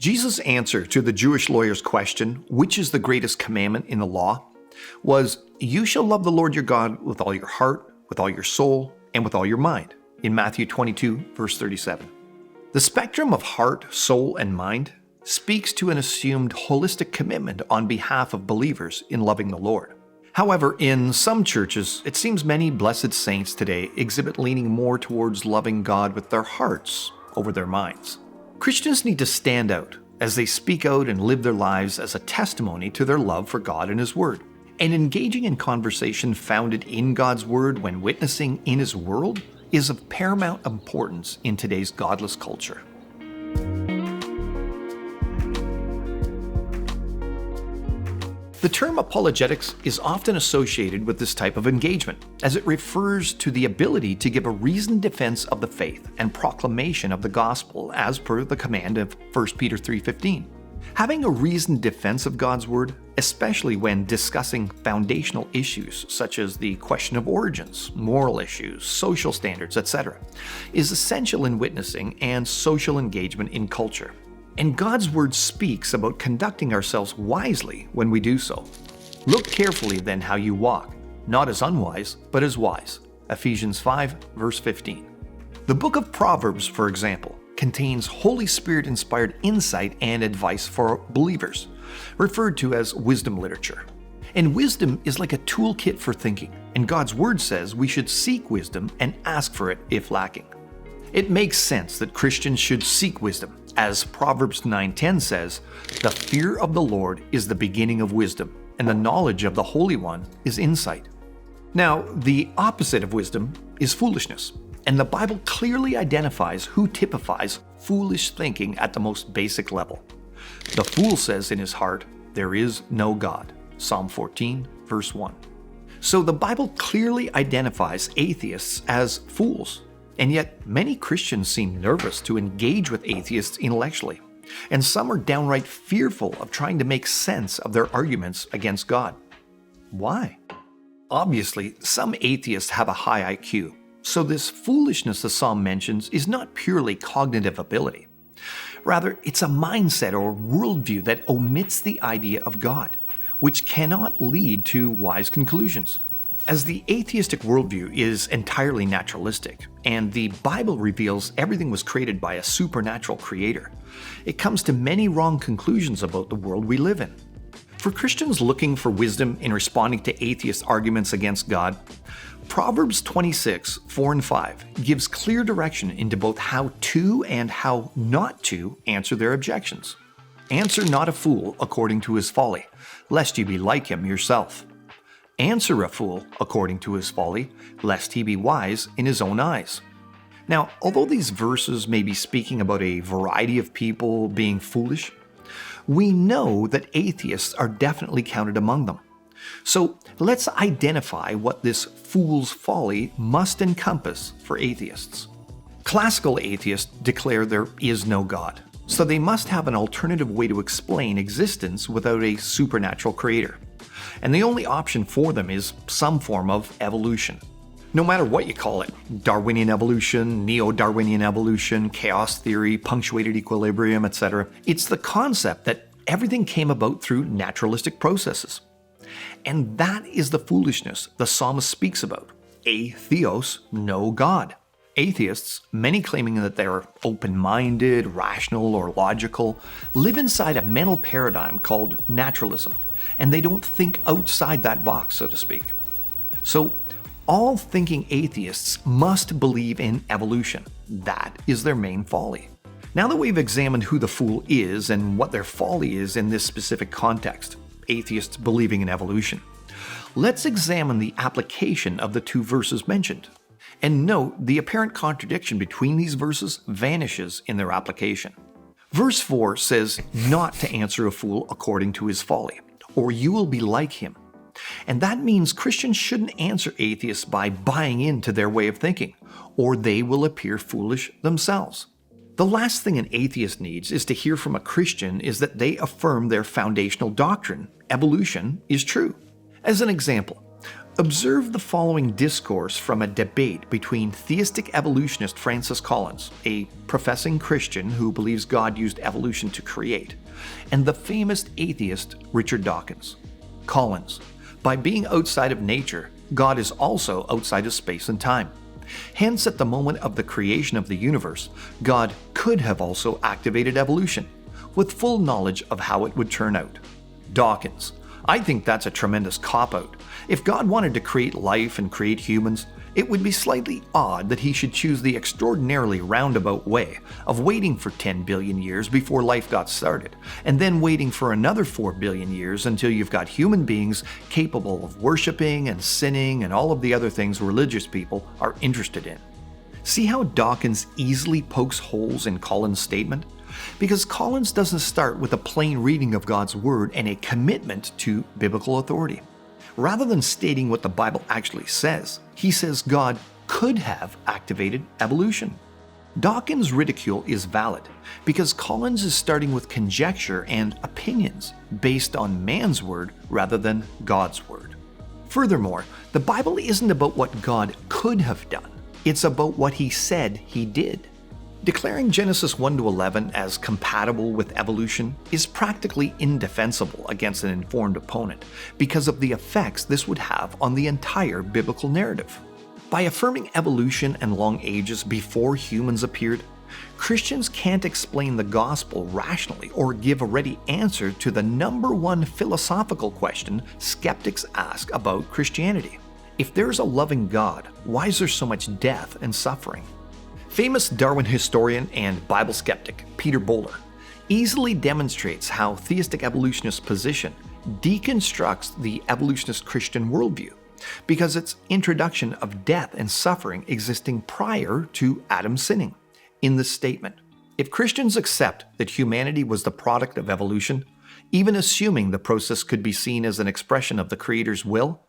Jesus' answer to the Jewish lawyer's question, which is the greatest commandment in the law, was, "You shall love the Lord your God with all your heart, with all your soul, and with all your mind," in Matthew 22, verse 37. The spectrum of heart, soul, and mind speaks to an assumed holistic commitment on behalf of believers in loving the Lord. However, in some churches, it seems many blessed saints today exhibit leaning more towards loving God with their hearts over their minds. Christians need to stand out as they speak out and live their lives as a testimony to their love for God and His Word. And engaging in conversation founded in God's Word when witnessing in His world is of paramount importance in today's godless culture. The term apologetics is often associated with this type of engagement, as it refers to the ability to give a reasoned defense of the faith and proclamation of the gospel as per the command of 1 Peter 3:15. Having a reasoned defense of God's Word, especially when discussing foundational issues such as the question of origins, moral issues, social standards, etc., is essential in witnessing and social engagement in culture. And God's Word speaks about conducting ourselves wisely when we do so. Look carefully then how you walk, not as unwise, but as wise. Ephesians 5, verse 15. The book of Proverbs, for example, contains Holy Spirit-inspired insight and advice for believers, referred to as wisdom literature. And wisdom is like a toolkit for thinking, and God's Word says we should seek wisdom and ask for it if lacking. It makes sense that Christians should seek wisdom, as Proverbs 9:10 says, "The fear of the Lord is the beginning of wisdom, and the knowledge of the Holy One is insight." Now, the opposite of wisdom is foolishness, and the Bible clearly identifies who typifies foolish thinking at the most basic level. The fool says in his heart, "There is no God." Psalm 14, verse 1. So the Bible clearly identifies atheists as fools. And yet, many Christians seem nervous to engage with atheists intellectually, and some are downright fearful of trying to make sense of their arguments against God. Why? Obviously, some atheists have a high IQ, so this foolishness the psalm mentions is not purely cognitive ability. Rather, it's a mindset or worldview that omits the idea of God, which cannot lead to wise conclusions. As the atheistic worldview is entirely naturalistic, and the Bible reveals everything was created by a supernatural creator, it comes to many wrong conclusions about the world we live in. For Christians looking for wisdom in responding to atheist arguments against God, Proverbs 26, 4 and 5 gives clear direction into both how to and how not to answer their objections. "Answer not a fool according to his folly, lest you be like him yourself. Answer a fool according to his folly, lest he be wise in his own eyes." Now, although these verses may be speaking about a variety of people being foolish, we know that atheists are definitely counted among them. So let's identify what this fool's folly must encompass for atheists. Classical atheists declare there is no God, so they must have an alternative way to explain existence without a supernatural creator. And the only option for them is some form of evolution. No matter what you call it, Darwinian evolution, neo-Darwinian evolution, chaos theory, punctuated equilibrium, etc., it's the concept that everything came about through naturalistic processes. And that is the foolishness the psalmist speaks about. Atheos, no God. Atheists, many claiming that they're open-minded, rational, or logical, live inside a mental paradigm called naturalism, and they don't think outside that box, so to speak. So, all thinking atheists must believe in evolution. That is their main folly. Now that we've examined who the fool is and what their folly is in this specific context, atheists believing in evolution, let's examine the application of the two verses mentioned. And note the apparent contradiction between these verses vanishes in their application. Verse 4 says not to answer a fool according to his folly, or you will be like him. And that means Christians shouldn't answer atheists by buying into their way of thinking, or they will appear foolish themselves. The last thing an atheist needs is to hear from a Christian is that they affirm their foundational doctrine, evolution, is true. As an example, Observe the following discourse from a debate between theistic evolutionist Francis Collins, a professing Christian who believes God used evolution to create, and the famous atheist Richard Dawkins. Collins: by being outside of nature, God is also outside of space and time. Hence, at the moment of the creation of the universe, God could have also activated evolution, with full knowledge of how it would turn out. Dawkins: I think that's a tremendous cop-out. If God wanted to create life and create humans, it would be slightly odd that he should choose the extraordinarily roundabout way of waiting for 10 billion years before life got started, and then waiting for another 4 billion years until you've got human beings capable of worshiping and sinning and all of the other things religious people are interested in. See how Dawkins easily pokes holes in Collins' statement? Because Collins doesn't start with a plain reading of God's Word and a commitment to biblical authority. Rather than stating what the Bible actually says, he says God could have activated evolution. Dawkins' ridicule is valid because Collins is starting with conjecture and opinions based on man's word rather than God's word. Furthermore, the Bible isn't about what God could have done, it's about what he said he did. Declaring Genesis 1-11 as compatible with evolution is practically indefensible against an informed opponent because of the effects this would have on the entire biblical narrative. By affirming evolution and long ages before humans appeared, Christians can't explain the gospel rationally or give a ready answer to the number one philosophical question skeptics ask about Christianity. If there's a loving God, why is there so much death and suffering? Famous Darwin historian and Bible skeptic Peter Bowler easily demonstrates how theistic evolutionist position deconstructs the evolutionist Christian worldview because its introduction of death and suffering existing prior to Adam sinning. In this statement, if Christians accept that humanity was the product of evolution, even assuming the process could be seen as an expression of the Creator's will,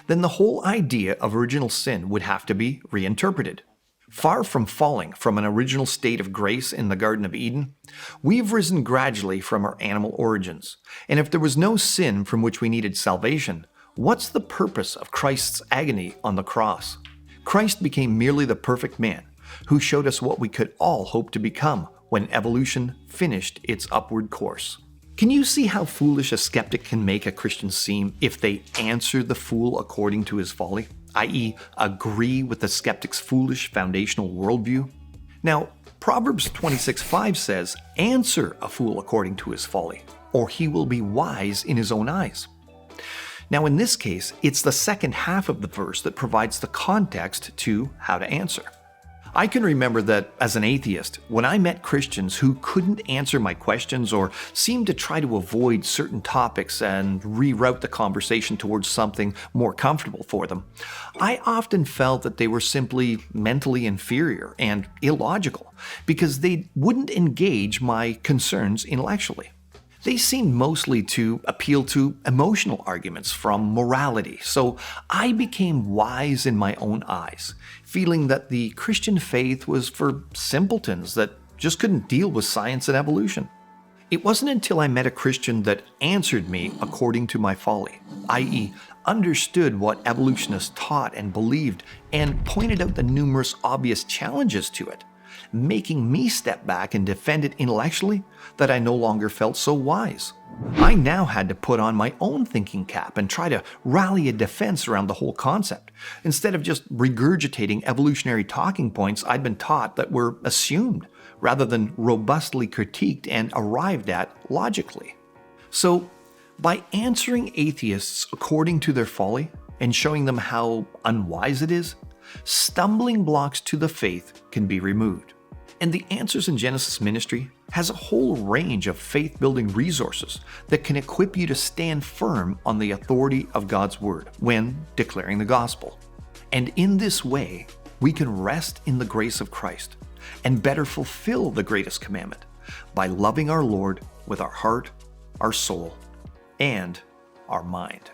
then the whole idea of original sin would have to be reinterpreted. Far from falling from an original state of grace in the Garden of Eden, we've risen gradually from our animal origins. And if there was no sin from which we needed salvation, what's the purpose of Christ's agony on the cross? Christ became merely the perfect man, who showed us what we could all hope to become when evolution finished its upward course. Can you see how foolish a skeptic can make a Christian seem if they answer the fool according to his folly? i.e., agree with the skeptic's foolish foundational worldview? Now, Proverbs 26:5 says, "Answer a fool according to his folly, or he will be wise in his own eyes." Now, in this case, it's the second half of the verse that provides the context to how to answer. I can remember that as an atheist, when I met Christians who couldn't answer my questions or seemed to try to avoid certain topics and reroute the conversation towards something more comfortable for them, I often felt that they were simply mentally inferior and illogical because they wouldn't engage my concerns intellectually. They seemed mostly to appeal to emotional arguments from morality, so I became wise in my own eyes, feeling that the Christian faith was for simpletons that just couldn't deal with science and evolution. It wasn't until I met a Christian that answered me according to my folly, i.e., understood what evolutionists taught and believed, and pointed out the numerous obvious challenges to it, making me step back and defend it intellectually, that I no longer felt so wise. I now had to put on my own thinking cap and try to rally a defense around the whole concept, instead of just regurgitating evolutionary talking points I'd been taught that were assumed, rather than robustly critiqued and arrived at logically. So, by answering atheists according to their folly and showing them how unwise it is, stumbling blocks to the faith can be removed. And the Answers in Genesis ministry has a whole range of faith-building resources that can equip you to stand firm on the authority of God's Word when declaring the gospel. And in this way, we can rest in the grace of Christ and better fulfill the greatest commandment by loving our Lord with our heart, our soul, and our mind.